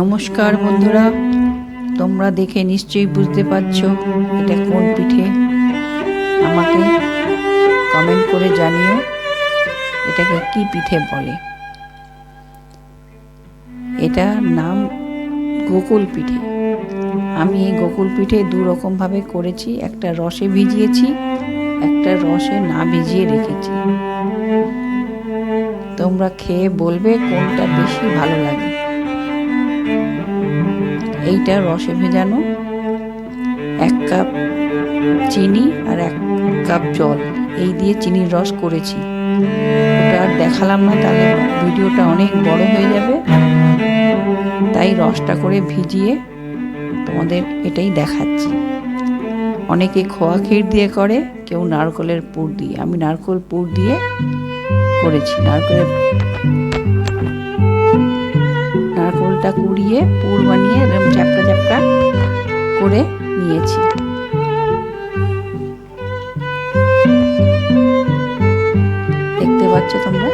নমস্কার বন্ধুরা, তোমরা দেখে নিশ্চয়ই বুঝতে পারছো এটা কোন পিঠে। আমাকে কমেন্ট করে জানিও এটাকে কি পিঠে বলে। এটা নাম গোকুল পিঠে। আমি এই গোকুল পিঠে দু রকম ভাবে করেছি, একটা রসে ভিজিয়েছি, একটা রসে না ভিজিয়ে রেখেছি। তোমরা খেয়ে বলবে কোনটা বেশি ভালো লাগে। এইটা রসে ভেজানো, 1 কাপ চিনি আর 1 কাপ জল এই দিয়ে চিনির রস করেছি। ওটা আর দেখালাম না, তাহলে ভিডিওটা অনেক বড় হয়ে যাবে, তাই রসটা করে ভিজিয়ে তোমাদের এটাই দেখাচ্ছি। অনেকে খোয়া ক্ষীর দিয়ে করে, কেউ নারকেলের পুর দিয়ে। আমি নারকেল পুর দিয়ে করেছি। নারকেলটা কুড়িয়ে পুর বানিয়ে এরকম চ্যাপটা চ্যাপটা করে নিয়েছি। দেখতে পাচ্ছ তোমরা।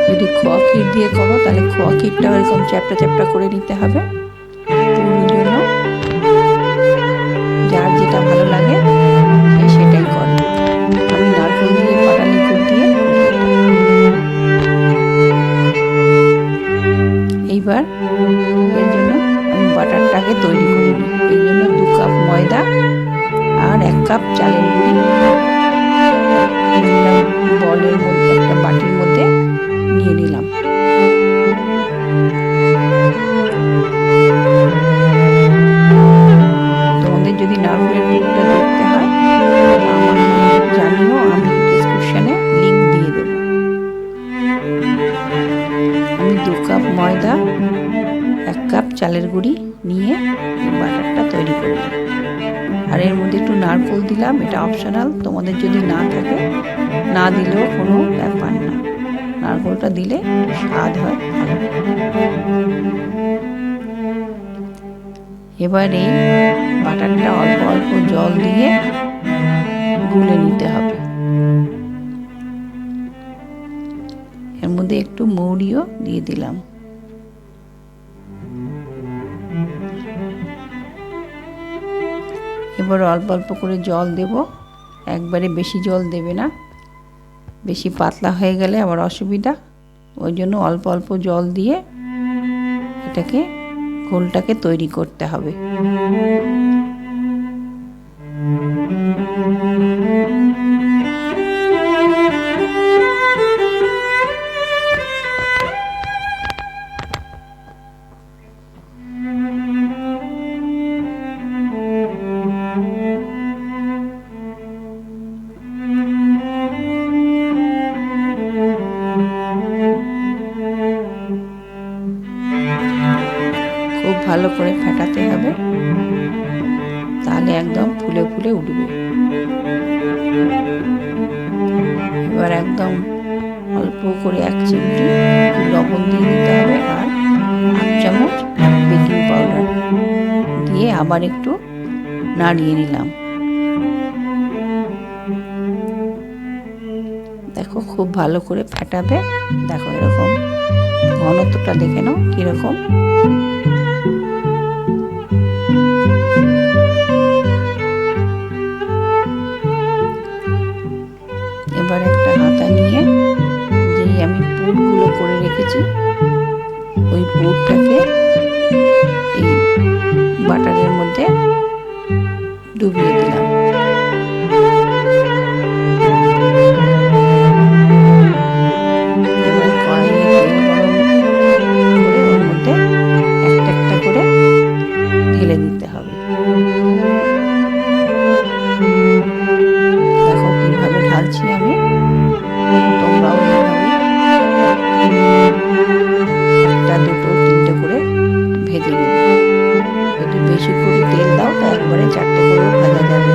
যদি খোয়া ক্ষীর দিয়ে করো তাহলে খোয়া ক্ষীরটা এরকম চ্যাপটা চ্যাপটা করে নিতে হবে। পুরের জন্য যার যেটা ভালো লাগে সে সেটাই করে। আমি নারকেল দিয়ে পাটালি গুড় দিয়ে। এইবার এর জন্য আমি বাটারটাকে তৈরি করে নিই। এই জন্য 2 কাপ ময়দা আর 1 কাপ চালের গুঁড়ি বলের মধ্যে, একটা বাটির মধ্যে নিয়ে নিলাম। তোমাদের যদি নারকেলের পুরটা দেখতে হয় আমাকে জানিও, আমি ডেসক্রিপশনে লিংক দিয়ে দেব। আমি 2 কাপ ময়দা 1 কাপ চালের গুঁড়ি নিয়ে বাটারটা তৈরি করলাম। আর এর মধ্যে একটু নারকেল দিলাম, এটা অপশনাল। তোমাদের যদি না থাকে না দিলেও কোনো ব্যাপার না, নারকেলটা দিলে স্বাদ হয় ভালো। এবার এই বাটারটা অল্প অল্প জল দিয়ে গুলে নিতে হবে। এর মধ্যে একটু মৌরিও দিয়ে দিলাম। এবার অল্প অল্প করে জল দেব, একবারে বেশি জল দেবে না, বেশি পাতলা হয়ে গেলে আবার অসুবিধা। ওই জন্য অল্প অল্প জল দিয়ে এটাকে ঘোলটাকে তৈরি করতে হবে। খুব ভালো করে ফেটাতে হবে, তাহলে একদম ফুলে ফুলে উঠবে। এবার একদম অল্প করে 1 চিমটি লবণ দিয়ে দিতে হবে আর 1 চামচ বেকিং পাউডার দিয়ে আবার একটু নাড়িয়ে নিলাম। দেখো খুব ভালো করে ফেটাবে। দেখো এরকম ঘনত্বটা দেখে নাও কিরকম। এবার একটা হাতা নিয়ে যেই আমি পুরগুলো করে রেখেছি ওই পুরটাকে এই বাটারের মধ্যে ডুবিয়ে দিলাম। এবার কড়াইয়ে তেল গরম করে ওর মধ্যে একটা একটা করে ঢেলে দিতে হবে। দেখো কিভাবে ঢালছি আমি, তোমরাও এইভাবে 1টা 2টো 3টে করে ভেজে নেবে। যদি বেশি করে তেল দাও তো একবারে 4টে করেও ভাজা যাবে।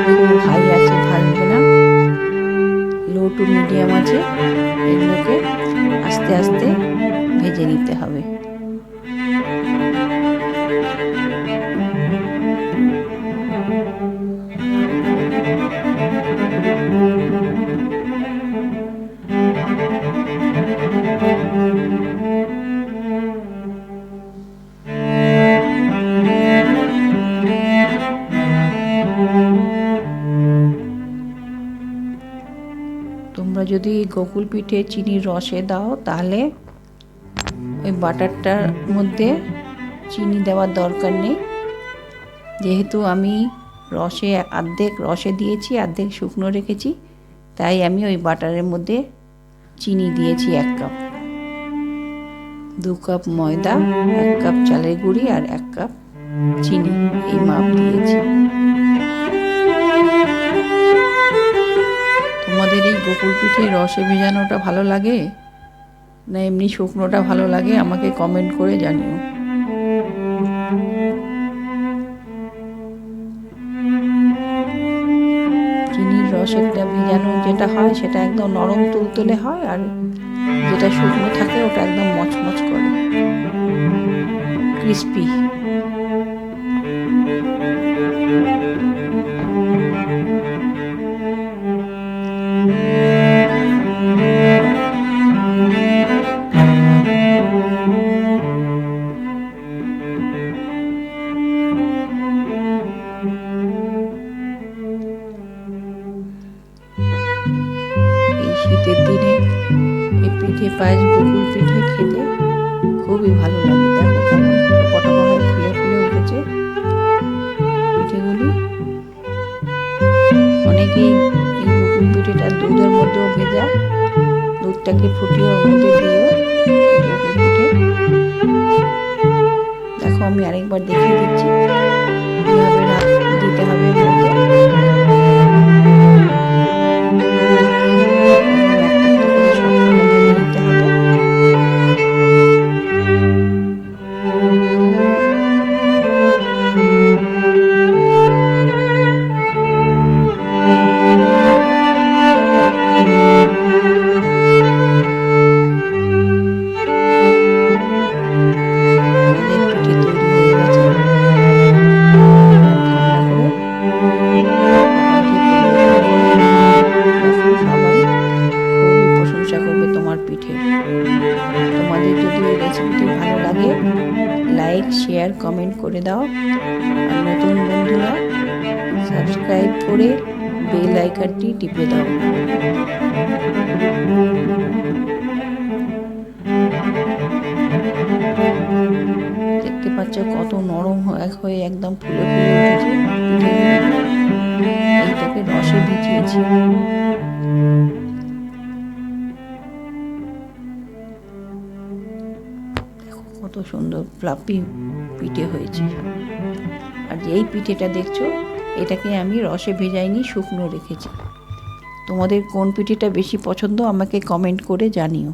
খুব হাই আছে ভাজবে না, লো টু মিডিয়াম আছে, এগুলোকে আস্তে আস্তে ভেজে নিতে হবে। তোমরা যদি গোকুল পিঠে চিনির রসে দাও তাহলে ওই বাটারটার মধ্যে চিনি দেওয়ার দরকার নেই। যেহেতু আমি অর্ধেক রসে দিয়েছি, অর্ধেক শুকনো রেখেছি, তাই আমি ওই বাটারের মধ্যে চিনি দিয়েছি 1 কাপ। 2 কাপ ময়দা, 1 কাপ চালের গুঁড়ি আর 1 কাপ চিনি, এই মাপ দিয়েছি। তোমাদের এই গোকুল পিঠে রসে ভেজানোটা ভালো লাগে না এমনি শুকনোটা ভালো লাগে আমাকে কমেন্ট করে জানিও। চিনির রসেরটা ভেজানো যেটা হয় সেটা একদম নরম তুলতুলে হয়, আর যেটা শুকনো থাকে ওটা একদম মচমচ করে, ক্রিস্পি। শীতের দিনে এই পিঠে পায়েস গোকুল পিঠে খেতে খুবই ভালো লাগে। দেখো কেমন টপা হয়ে ফুলে ফুলে উঠেছে পিঠেগুলি। অনেকেই এই গোকুল পিঠেটা দুধের মধ্যেও ভেজা, দুধটাকে ফুটিয়ে ওর মধ্যে দিয়েও গোকুল পিঠে। দেখো আমি আরেকবার দেখিয়ে দিচ্ছি কিভাবে দিতে হবে এর মধ্যে। তোমাদের যদি এই রেসিপিটি ভালো লাগে লাইক, শেয়ার, কমেন্ট করে দাও। আর নতুন বন্ধুরা সাবস্ক্রাইব করে বেল আইকনটি টিপে দাও। দেখতে পাচ্ছ কত নরম হয়ে একদম ফুলে ফুলে উঠেছে। এইটাকে রসে ভিজিয়েছি। কত সুন্দর ফ্লাফি পিঠে হয়েছে। আর এই পিঠেটা দেখছো এটাকে আমি রসে ভেজাইনি, শুকনো রেখেছি। তোমাদের কোন পিঠেটা বেশি পছন্দ আমাকে কমেন্ট করে জানিও।